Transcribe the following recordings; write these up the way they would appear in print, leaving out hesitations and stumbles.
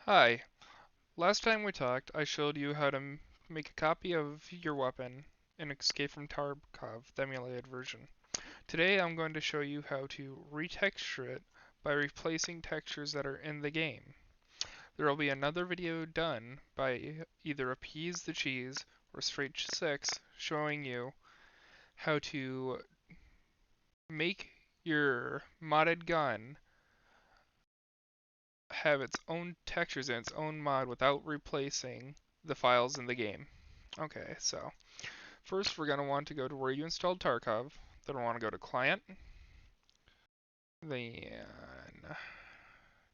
Hi. Last time we talked, I showed you how to make a copy of your weapon in Escape from Tarkov, the emulated version. Today I'm going to show you how to retexture it by replacing textures that are in the game. There will be another video done by either Appease the Cheese or Straight 6 showing you how to make your modded gun have its own textures and its own mod without replacing the files in the game. Okay, so first we're going to want to go to where you installed Tarkov. Then we'll want to go to Client, then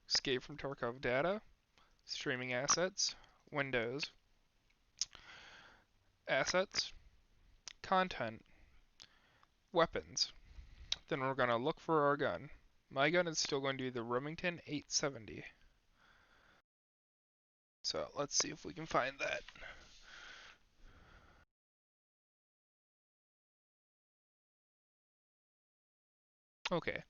Escape from Tarkov Data, Streaming Assets, Windows, Assets, Content, Weapons. Then we're going to look for our gun. My gun is still going to be the Remington 870. So let's see if we can find that. Okay,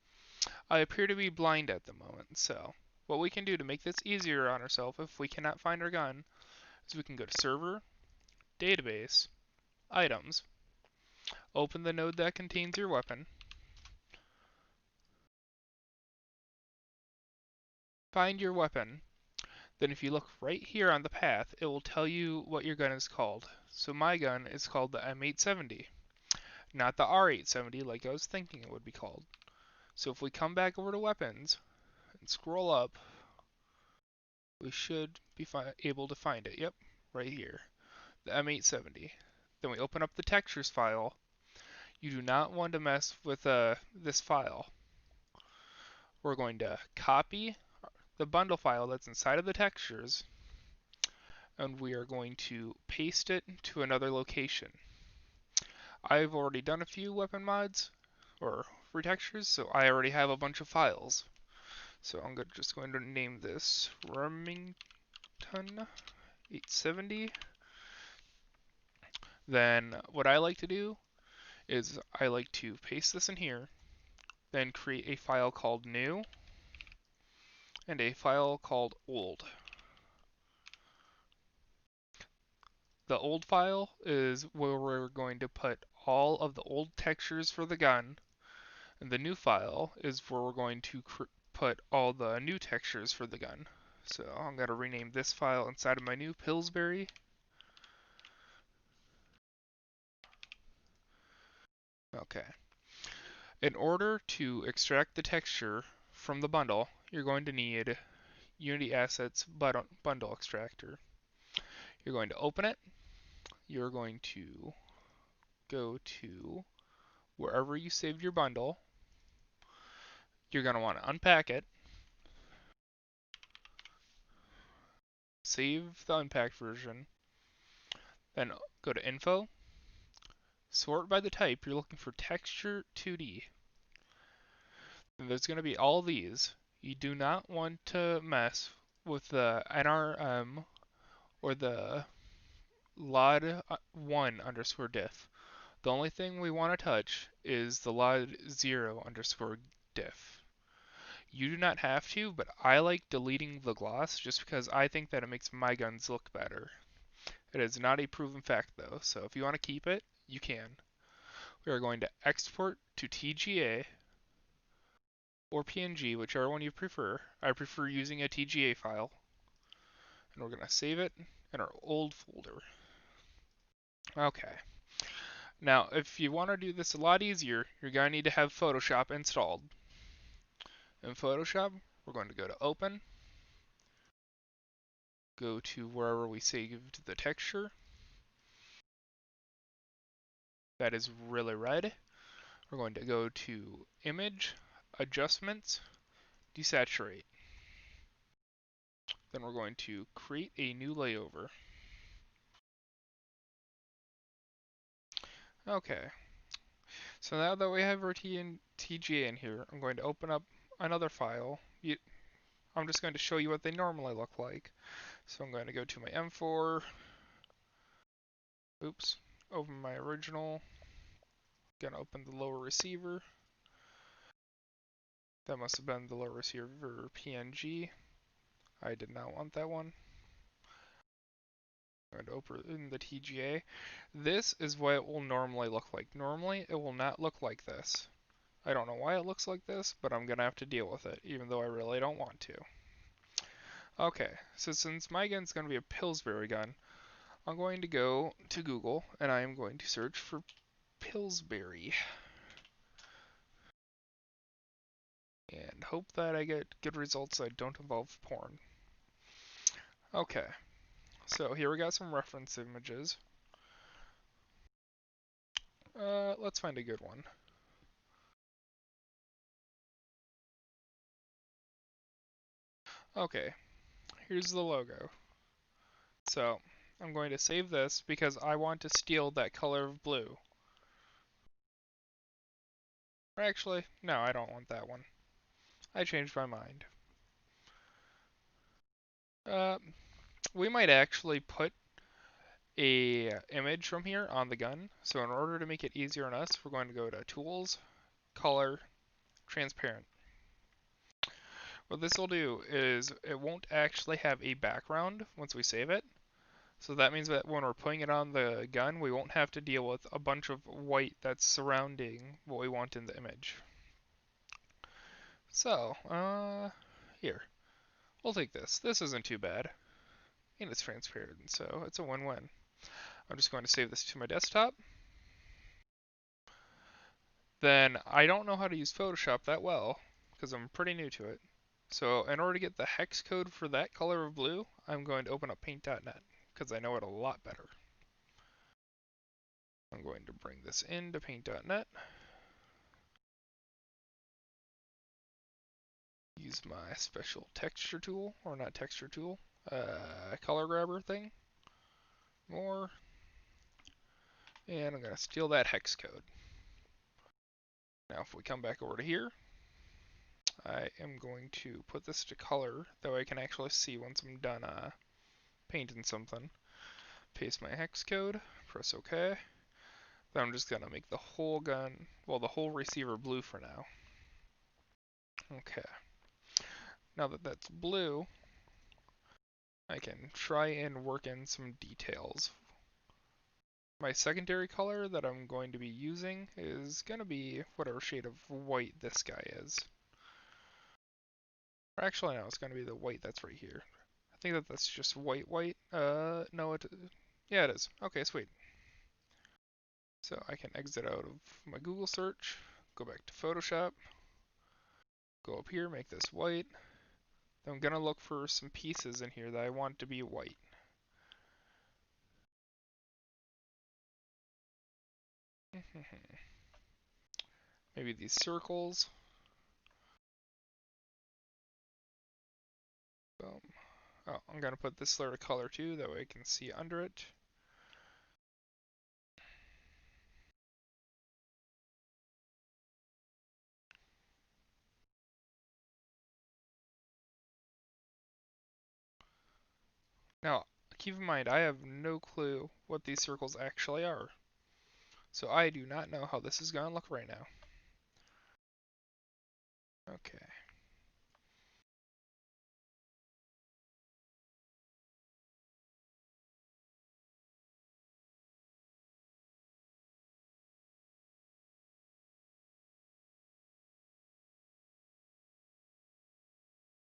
I appear to be blind at the moment, so what we can do to make this easier on ourselves if we cannot find our gun is we can go to Server, Database, Items, open the node that contains your weapon, find your weapon, then if you look right here on the path, it will tell you what your gun is called. So my gun is called the M870, not the R870 like I was thinking it would be called. So if we come back over to Weapons and scroll up, we should be able to find it. Yep, right here, the M870. Then we open up the textures file. You do not want to mess with this file. We're going to copy the bundle file that's inside of the textures, and we are going to paste it to another location. I've already done a few weapon mods or retextures, so I already have a bunch of files. So I'm just going to name this Remington 870. Then what I like to do is I like to paste this in here, then create a file called new and a file called old. The old file is where we're going to put all of the old textures for the gun, and the new file is where we're going to put all the new textures for the gun. So I'm going to rename this file inside of my new Pillsbury. Okay. In order to extract the texture from the bundle, you're going to need Unity Assets Bundle Extractor. You're going to open it. You're going to go to wherever you saved your bundle. You're going to want to unpack it, save the unpacked version, then go to Info, sort by the type. You're looking for Texture 2D. And there's going to be all these. You do not want to mess with the NRM or the LOD1 underscore diff. The only thing we want to touch is the LOD0 underscore diff. You do not have to, but I like deleting the gloss just because I think that it makes my guns look better. It is not a proven fact though, so if you want to keep it, you can. We are going to export to TGA or PNG, whichever one you prefer. I prefer using a TGA file. And we're going to save it in our old folder. Okay. Now, if you want to do this a lot easier, you're going to need to have Photoshop installed. In Photoshop, we're going to go to Open, go to wherever we saved the texture. That is really red. We're going to go to Image, Adjustments, Desaturate. Then we're going to create a new layover. Okay, so now that we have our TGA in here, I'm going to open up another file. I'm just going to show you what they normally look like. So I'm going to go to my M4, oops, open my original, gonna open the lower receiver. That must have been the lower receiver PNG. I did not want that one. I'm going to open the TGA. This is what it will normally look like. Normally, it will not look like this. I don't know why it looks like this, but I'm going to have to deal with it, even though I really don't want to. Okay, so since my gun's going to be a Pillsbury gun, I'm going to go to Google, and I am going to search for Pillsbury. And hope that I get good results that don't involve porn. Okay, so here we got some reference images. Let's find a good one. Okay, here's the logo. So, I'm going to save this because I want to steal that color of blue. Or actually, no, I don't want that one. I changed my mind. Uh, we might actually put a image from here on the gun. So in order to make it easier on us, we're going to go to Tools, Color, Transparent. What this will do is it won't actually have a background once we save it. So that means that when we're putting it on the gun, we won't have to deal with a bunch of white that's surrounding what we want in the image. So, here. We'll take this. This isn't too bad. And it's transparent, so it's a win-win. I'm just going to save this to my desktop. Then I don't know how to use Photoshop that well, because I'm pretty new to it. So in order to get the hex code for that color of blue, I'm going to open up paint.net, because I know it a lot better. I'm going to bring this into paint.net. Use my special texture tool, or not texture tool, color grabber thing. More. And I'm going to steal that hex code. Now if we come back over to here, I am going to put this to color, that way I can actually see once I'm done painting something. Paste my hex code, press OK. Then I'm just going to make the whole gun, well, the whole receiver blue for now. Okay. Now that that's blue, I can try and work in some details. My secondary color that I'm going to be using is going to be whatever shade of white this guy is. Or actually, no, it's going to be the white that's right here. I think that that's just white. No, yeah, it is. Okay, sweet. So I can exit out of my Google search, go back to Photoshop, go up here, make this white. Then I'm gonna look for some pieces in here that I want to be white. Maybe these circles. Boom. Oh, I'm gonna put this layer of color too, that way I can see under it. Now, keep in mind, I have no clue what these circles actually are. So I do not know how this is gonna look right now. Okay.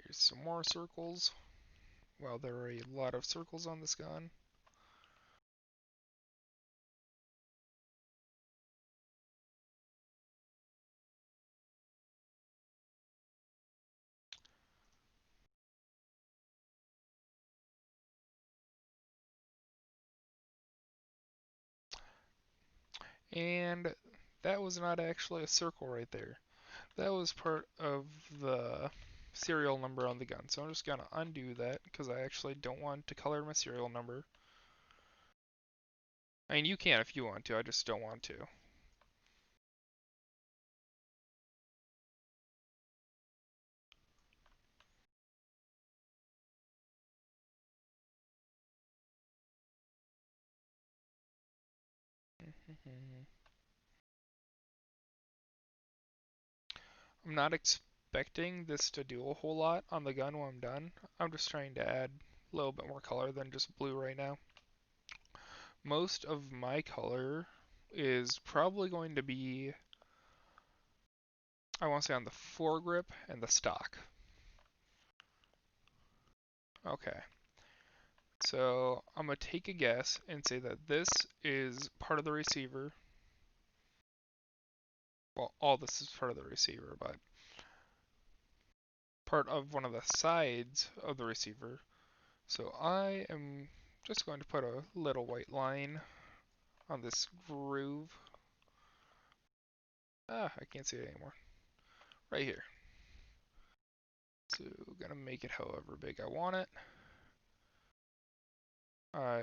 Here's some more circles. Well, there are a lot of circles on this gun. And that was not actually a circle right there. That was part of the serial number on the gun. So I'm just gonna undo that because I actually don't want to color my serial number. I mean, you can if you want to, I just don't want to. I'm not expecting this to do a whole lot on the gun when I'm done. I'm just trying to add a little bit more color than just blue right now. Most of my color is probably going to be, I want to say, on the foregrip and the stock. Okay, so I'm going to take a guess and say that this is part of the receiver. Well, all this is part of the receiver, but part of one of the sides of the receiver. So I am just going to put a little white line on this groove. I can't see it anymore. Right here. So gonna make it however big I want it. I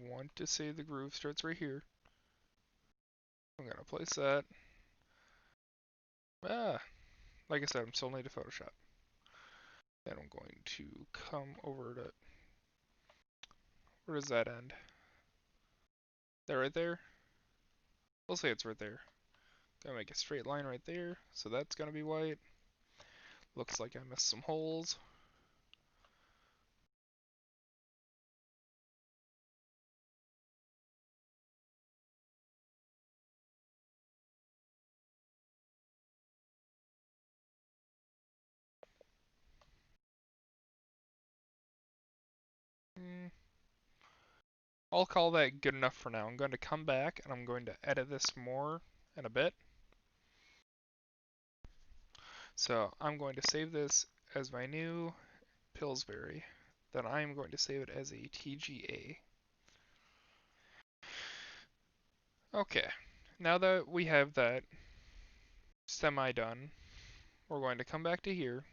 want to say the groove starts right here. I'm gonna place that. Like I said, I'm still need to Photoshop. Then I'm going to come over to, where does that end? That right there? We'll say it's right there. Gonna make a straight line right there, so that's gonna be white. Looks like I missed some holes. I'll call that good enough for now. I'm going to come back and I'm going to edit this more in a bit. So I'm going to save this as my new Pillsbury. Then I'm going to save it as a TGA. Okay, now that we have that semi-done, we're going to come back to here,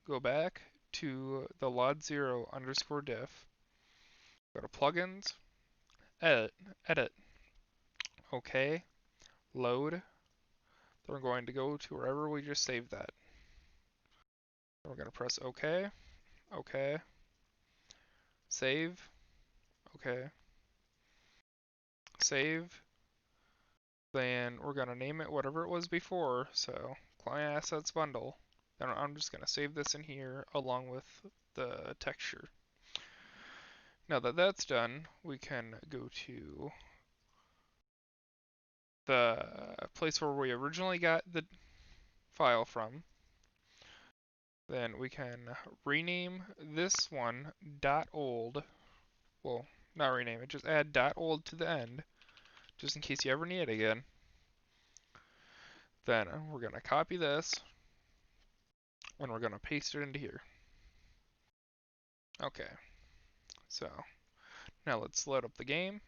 go back to the LOD0 underscore diff, go to plugins, edit, okay, load. Then we're going to go to wherever we just saved that. Then we're going to press OK, OK, save, OK, save. Then we're going to name it whatever it was before, so client assets bundle. Then I'm just going to save this in here along with the texture. Now that that's done, we can go to the place where we originally got the file from. Then we can rename this one .old. Well, not rename it, just add .old to the end, just in case you ever need it again. Then we're going to copy this, and we're going to paste it into here. Okay, so now let's load up the game.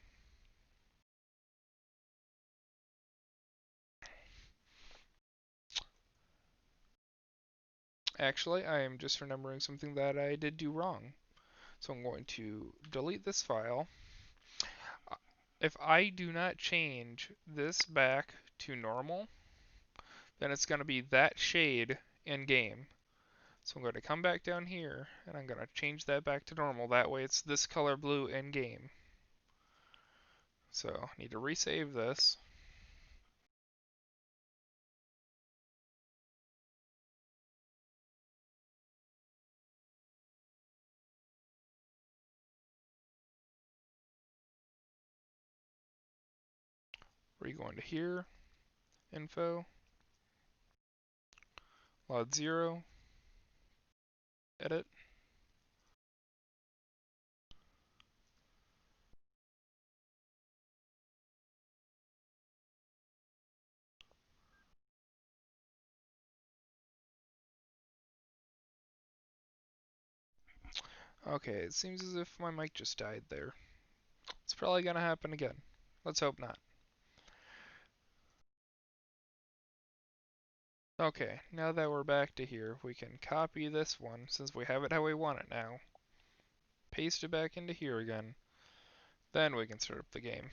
Actually, I am just remembering something that I did do wrong. So I'm going to delete this file. If I do not change this back to normal, then it's going to be that shade in game. So I'm going to come back down here and I'm going to change that back to normal. That way it's this color blue in game. So I need to resave this. We're going to here, info, load 0, edit. Okay, it seems as if my mic just died there. It's probably going to happen again. Let's hope not. Okay, now that we're back to here, we can copy this one, since we have it how we want it now. Paste it back into here again. Then we can start up the game.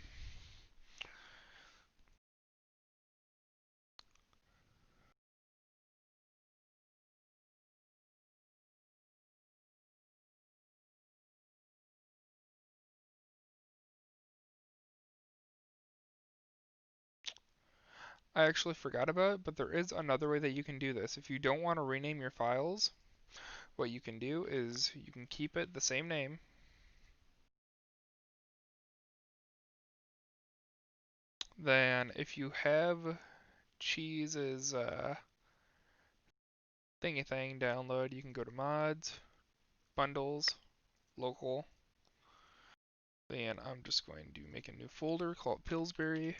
I actually forgot about it, but there is another way that you can do this. If you don't want to rename your files, what you can do is you can keep it the same name. Then if you have Cheese's thingy thing download, you can go to mods, bundles, local. Then I'm just going to make a new folder called Pillsbury.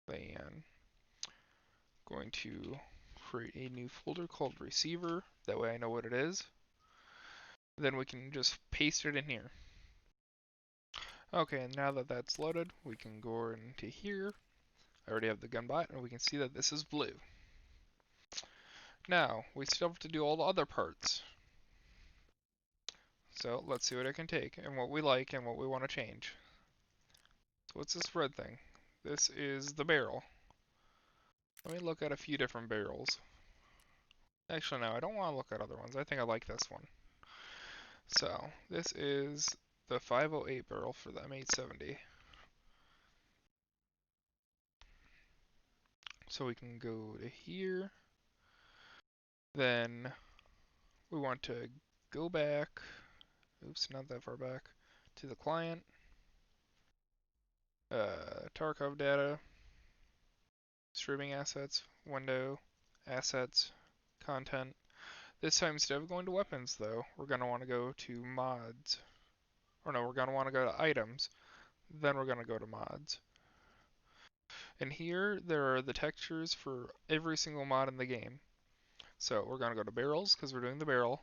Then going to create a new folder called receiver. That way I know what it is. Then we can just paste it in here. Okay, and now that that's loaded, we can go into here. I already have the gun bot, and we can see that this is blue. Now, we still have to do all the other parts. So let's see what it can take, and what we like, and what we want to change. So what's this red thing? This is the barrel. Let me look at a few different barrels. Actually, no, I don't want to look at other ones. I think I like this one. So, this is the 508 barrel for the M870. So we can go to here. Then we want to go back. Oops, not that far back. To the client. Tarkov data. Streaming assets. Window. Assets. Content. This time, instead of going to weapons, though, we're going to want to go to mods. Or no, we're going to want to go to items. Then we're going to go to mods. And here, there are the textures for every single mod in the game. So we're going to go to barrels, because we're doing the barrel.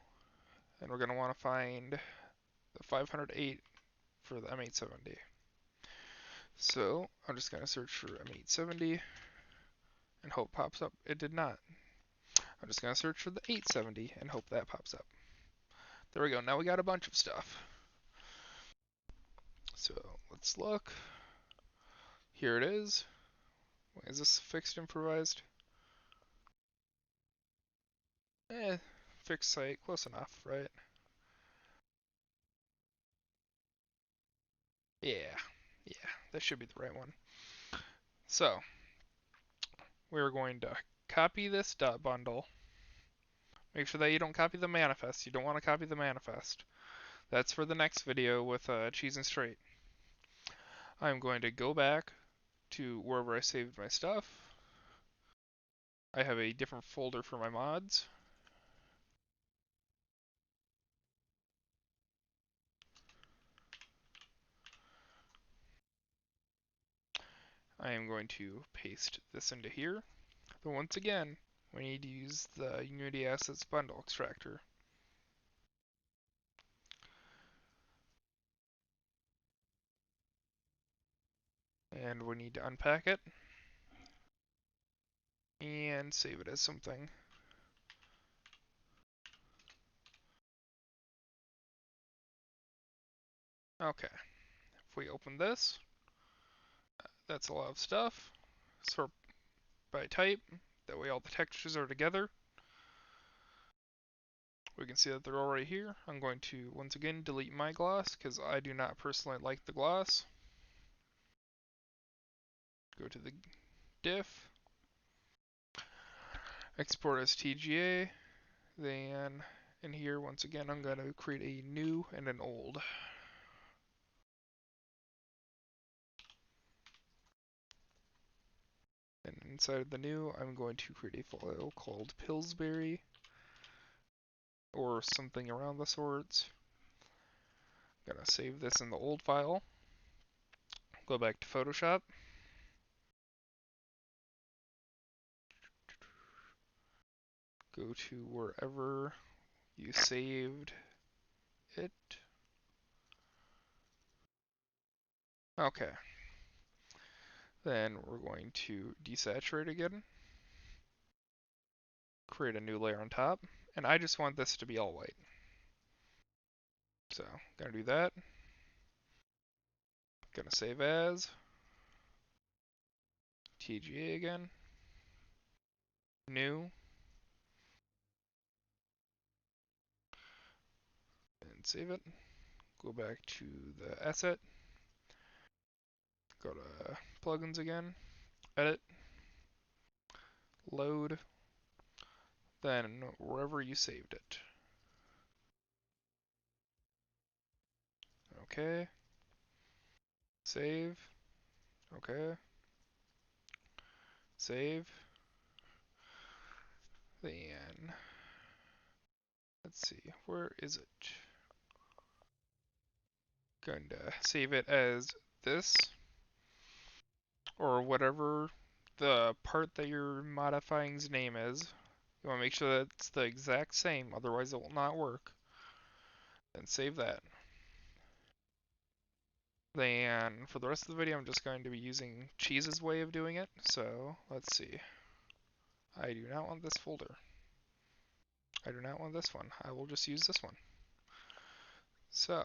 And we're going to want to find the 508 for the M870. So I'm just going to search for M870 and hope pops up. It did not. I'm just going to search for the 870 and hope that pops up. There we go. Now we got a bunch of stuff. So let's look. Here it is. Is this fixed improvised? Fixed site. Close enough, right? Yeah. Yeah, that should be the right one. So we're going to copy this dot bundle. Make sure that you don't copy the manifest. You don't want to copy the manifest. That's for the next video with Cheese and Straight. I'm going to go back to wherever I saved my stuff. I have a different folder for my mods. I am going to paste this into here. But once again, we need to use the Unity Assets Bundle Extractor. And we need to unpack it and save it as something. Okay, if we open this, that's a lot of stuff. Sort by type, that way all the textures are together. We can see that they're all right here. I'm going to, once again, delete my gloss, because I do not personally like the gloss. Go to the diff, export as TGA, then in here, once again, I'm going to create a new and an old. And inside of the new, I'm going to create a file called Pillsbury, or something around the sorts. I'm going to save this in the old file. Go back to Photoshop. Go to wherever you saved it. Okay. Then we're going to desaturate again. Create a new layer on top. And I just want this to be all white. So, gonna do that. Gonna save as. TGA again. New. And save it. Go back to the asset. Go to plugins again, edit, load, then wherever you saved it. Okay, save, okay, save, then, let's see, where is it? Going to save it as this, or whatever the part that you're modifying's name is. You want to make sure that it's the exact same, otherwise it will not work. Then save that. Then for the rest of the video, I'm just going to be using Cheese's way of doing it. So let's see. I do not want this folder. I do not want this one. I will just use this one. So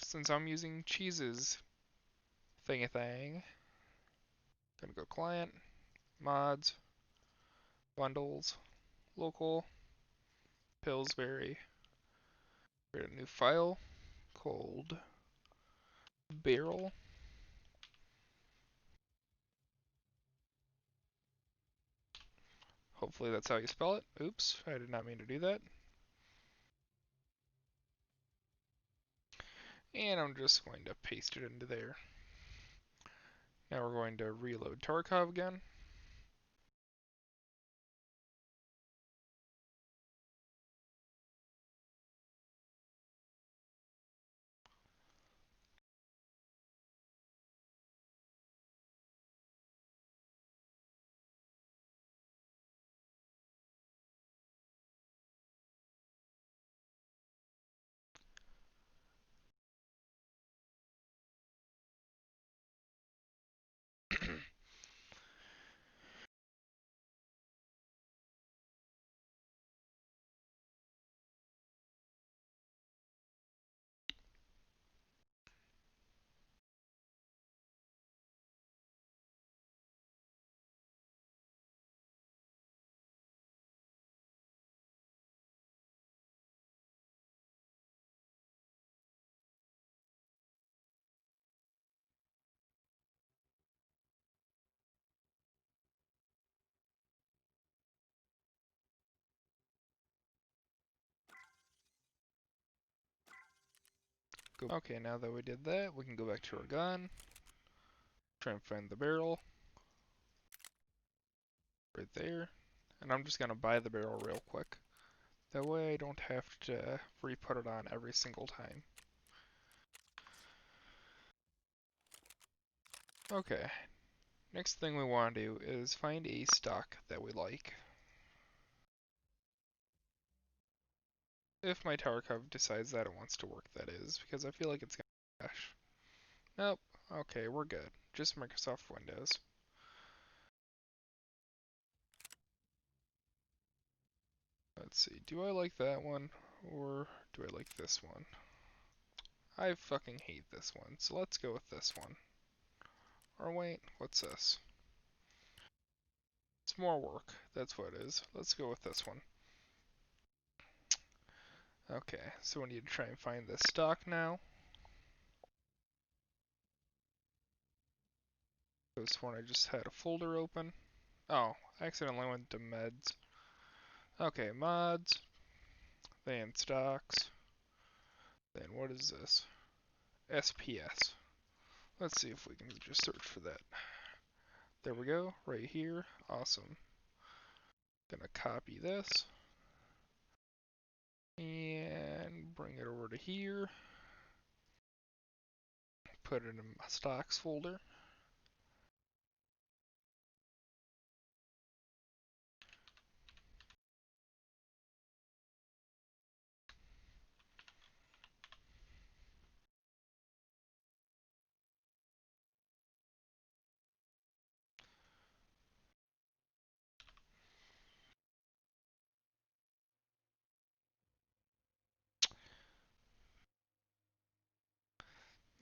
since I'm using Cheese's thing, gonna go client, mods, bundles, local, Pillsbury, create a new file called barrel. Hopefully that's how you spell it. Oops, I did not mean to do that. And I'm just going to paste it into there. Now we're going to reload tarkov again. Okay, now that we did that, we can go back to our gun, try and find the barrel, right there, and I'm just gonna buy the barrel real quick. That way I don't have to re-put it on every single time. Okay, next thing we want to do is find a stock that we like. If my tarkov decides that it wants to work, that is, because I feel like it's gonna crash. Nope, okay, we're good. Just Microsoft Windows. Let's see, do I like that one, or do I like this one? I fucking hate this one, so let's go with this one. Or wait, what's this? It's more work, that's what it is. Let's go with this one. Okay, so we need to try and find this stock now. This one I just had a folder open. Oh, I accidentally went to meds. Okay, mods, then stocks, then what is this? SPS. Let's see if we can just search for that. There we go, right here. Awesome. Gonna copy this and bring it over to here. Put it in my stocks folder.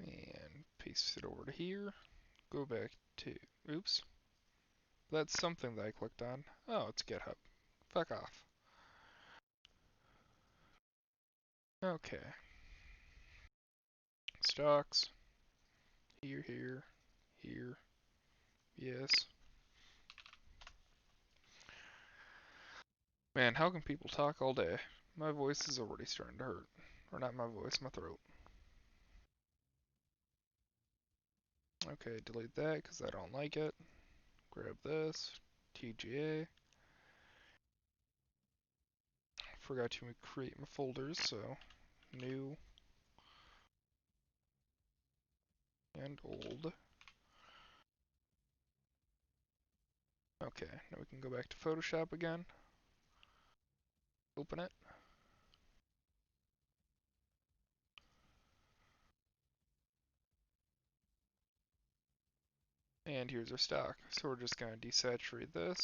And paste it over to here. Go back to, oops. That's something that I clicked on. Oh, it's GitHub. Fuck off. Okay. Stocks. Here, here, Here. Yes. Man, how can people talk all day? My voice is already starting to hurt. Or not my voice, my throat. Okay, delete that because I don't like it. Grab this. TGA. Forgot to create my folders, so new and old. Okay, now we can go back to Photoshop again. Open it. And here's our stock. So we're just going to desaturate this.